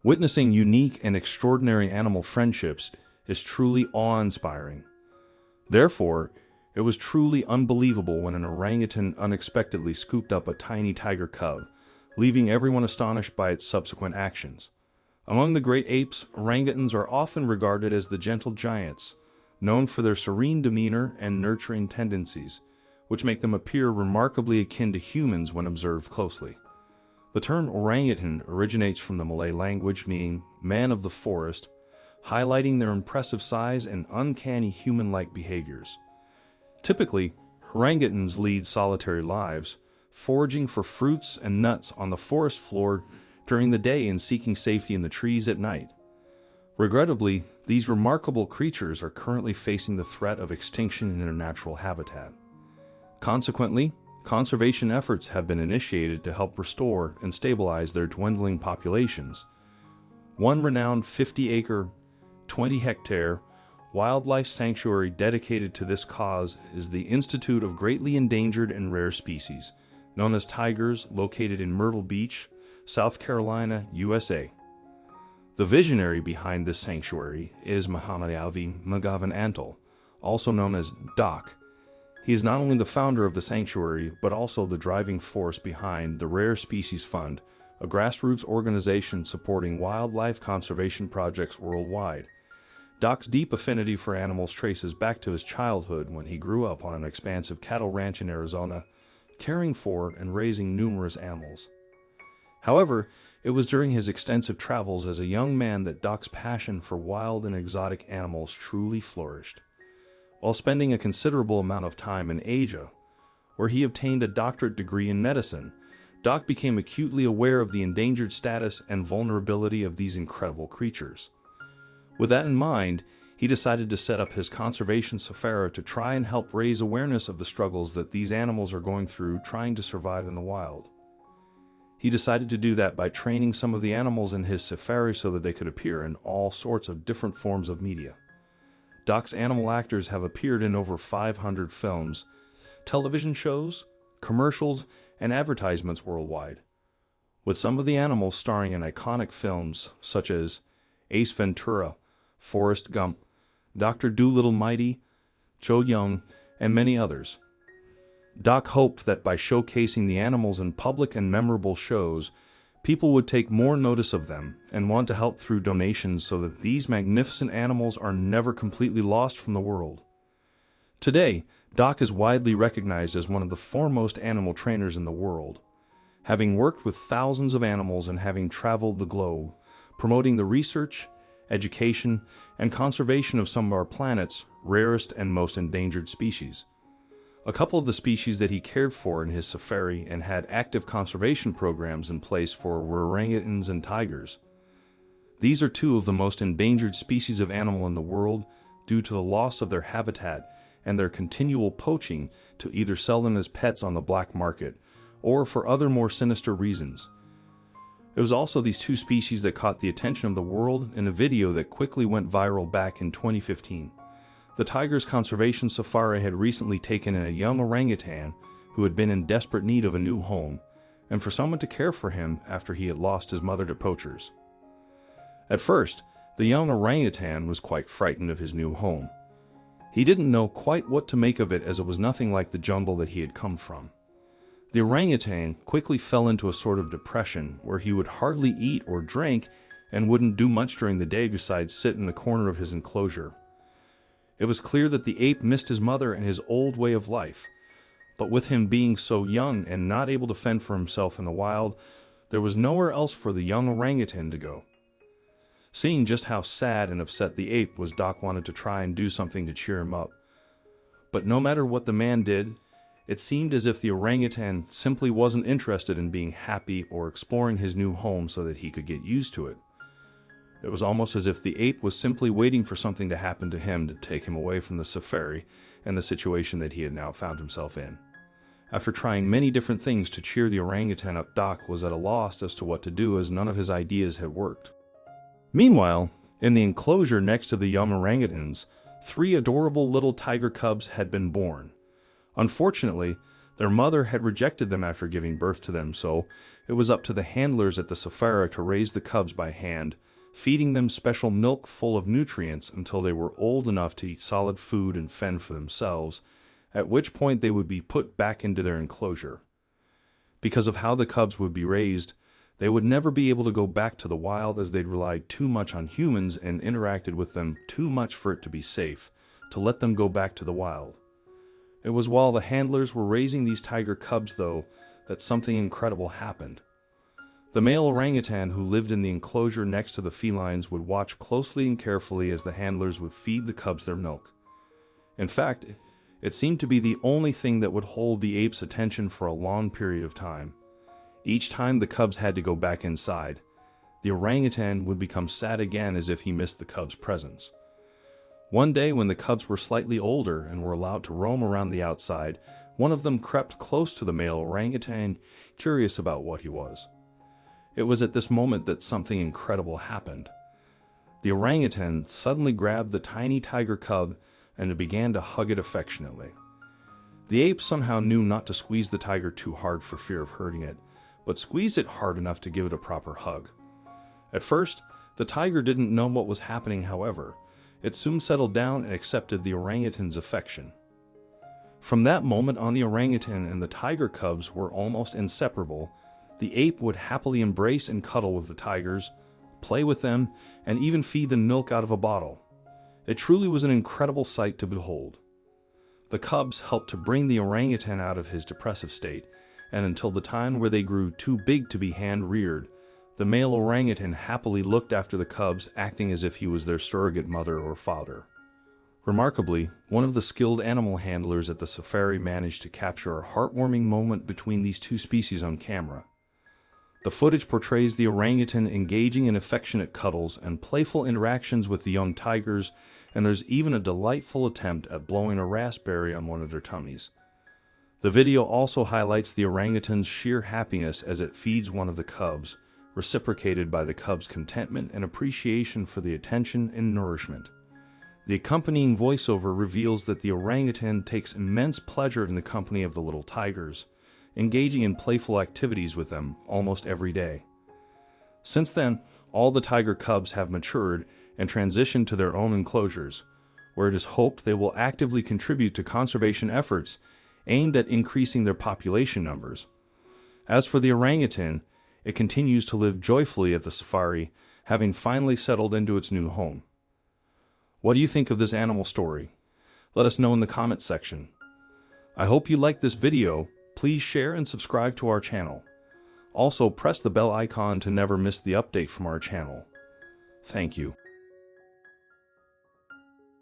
Witnessing unique and extraordinary animal friendships is truly awe-inspiring. Therefore, it was truly unbelievable when an orangutan unexpectedly scooped up a tiny tiger cub, leaving everyone astonished by its subsequent actions. Among the great apes, orangutans are often regarded as the gentle giants, known for their serene demeanor and nurturing tendencies, which make them appear remarkably akin to humans when observed closely. The term orangutan originates from the Malay language meaning man of the forest, highlighting their impressive size and uncanny human-like behaviors. Typically, orangutans lead solitary lives, foraging for fruits and nuts on the forest floor during the day and seeking safety in the trees at night. Regrettably, these remarkable creatures are currently facing the threat of extinction in their natural habitat. Consequently, conservation efforts have been initiated to help restore and stabilize their dwindling populations. One renowned 50-acre, 20-hectare wildlife sanctuary dedicated to this cause is the Institute of Greatly Endangered and Rare Species, known as Tigers, located in Myrtle Beach, South Carolina, USA. The visionary behind this sanctuary is Muhammad Alvi Magavan Antal, also known as Doc. He is not only the founder of the sanctuary, but also the driving force behind the Rare Species Fund, a grassroots organization supporting wildlife conservation projects worldwide. Doc's deep affinity for animals traces back to his childhood when he grew up on an expansive cattle ranch in Arizona, caring for and raising numerous animals. However, it was during his extensive travels as a young man that Doc's passion for wild and exotic animals truly flourished. While spending a considerable amount of time in Asia, where he obtained a doctorate degree in medicine, Doc became acutely aware of the endangered status and vulnerability of these incredible creatures. With that in mind, he decided to set up his conservation safari to try and help raise awareness of the struggles that these animals are going through trying to survive in the wild. He decided to do that by training some of the animals in his safari so that they could appear in all sorts of different forms of media. Doc's animal actors have appeared in over 500 films, television shows, commercials, and advertisements worldwide, with some of the animals starring in iconic films such as Ace Ventura, Forrest Gump, Dr. Dolittle Mighty, Cho Young, and many others. Doc hoped that by showcasing the animals in public and memorable shows, people would take more notice of them and want to help through donations so that these magnificent animals are never completely lost from the world. Today, Doc is widely recognized as one of the foremost animal trainers in the world, having worked with thousands of animals and having traveled the globe, promoting the research, education, and conservation of some of our planet's rarest and most endangered species. A couple of the species that he cared for in his safari and had active conservation programs in place for were orangutans and tigers. These are two of the most endangered species of animal in the world due to the loss of their habitat and their continual poaching to either sell them as pets on the black market or for other more sinister reasons. It was also these two species that caught the attention of the world in a video that quickly went viral back in 2015. The Tigers Conservation Safari had recently taken in a young orangutan who had been in desperate need of a new home, and for someone to care for him after he had lost his mother to poachers. At first, the young orangutan was quite frightened of his new home. He didn't know quite what to make of it as it was nothing like the jungle that he had come from. The orangutan quickly fell into a sort of depression where he would hardly eat or drink and wouldn't do much during the day besides sit in the corner of his enclosure. It was clear that the ape missed his mother and his old way of life, but with him being so young and not able to fend for himself in the wild, there was nowhere else for the young orangutan to go. Seeing just how sad and upset the ape was, Doc wanted to try and do something to cheer him up. But no matter what the man did, it seemed as if the orangutan simply wasn't interested in being happy or exploring his new home so that he could get used to it. It was almost as if the ape was simply waiting for something to happen to him to take him away from the safari and the situation that he had now found himself in. After trying many different things to cheer the orangutan up, Doc was at a loss as to what to do as none of his ideas had worked. Meanwhile, in the enclosure next to the young orangutans, 3 adorable little tiger cubs had been born. Unfortunately, Their mother had rejected them after giving birth to them, so it was up to the handlers at the safari to raise the cubs by hand, feeding them special milk full of nutrients until they were old enough to eat solid food and fend for themselves, at which point they would be put back into their enclosure. Because of how the cubs would be raised, they would never be able to go back to the wild, as they'd relied too much on humans and interacted with them too much for it to be safe to let them go back to the wild. It was while the handlers were raising these tiger cubs, though, that something incredible happened. The male orangutan who lived in the enclosure next to the felines would watch closely and carefully as the handlers would feed the cubs their milk. In fact, it seemed to be the only thing that would hold the ape's attention for a long period of time. Each time the cubs had to go back inside, the orangutan would become sad again, as if he missed the cubs' presence. One day, when the cubs were slightly older and were allowed to roam around the outside, one of them crept close to the male orangutan, curious about what he was. It was at this moment that something incredible happened. The orangutan suddenly grabbed the tiny tiger cub and began to hug it affectionately. The ape somehow knew not to squeeze the tiger too hard for fear of hurting it, but squeezed it hard enough to give it a proper hug. At first, the tiger didn't know what was happening, however. It soon settled down and accepted the orangutan's affection. From that moment on, the orangutan and the tiger cubs were almost inseparable. The ape would happily embrace and cuddle with the tigers, play with them, and even feed them milk out of a bottle. It truly was an incredible sight to behold. The cubs helped to bring the orangutan out of his depressive state, and until the time where they grew too big to be hand-reared, the male orangutan happily looked after the cubs, acting as if he was their surrogate mother or father. Remarkably, one of the skilled animal handlers at the safari managed to capture a heartwarming moment between these two species on camera. The footage portrays the orangutan engaging in affectionate cuddles and playful interactions with the young tigers, and there's even a delightful attempt at blowing a raspberry on one of their tummies. The video also highlights the orangutan's sheer happiness as it feeds one of the cubs, reciprocated by the cub's contentment and appreciation for the attention and nourishment. The accompanying voiceover reveals that the orangutan takes immense pleasure in the company of the little tigers, engaging in playful activities with them almost every day. Since then, all the tiger cubs have matured and transitioned to their own enclosures, where it is hoped they will actively contribute to conservation efforts aimed at increasing their population numbers. As for the orangutan, it continues to live joyfully at the safari, having finally settled into its new home. What do you think of this animal story? Let us know in the comments section. I hope you liked this video. Please share and subscribe to our channel. Also, press the bell icon to never miss the update from our channel. Thank you.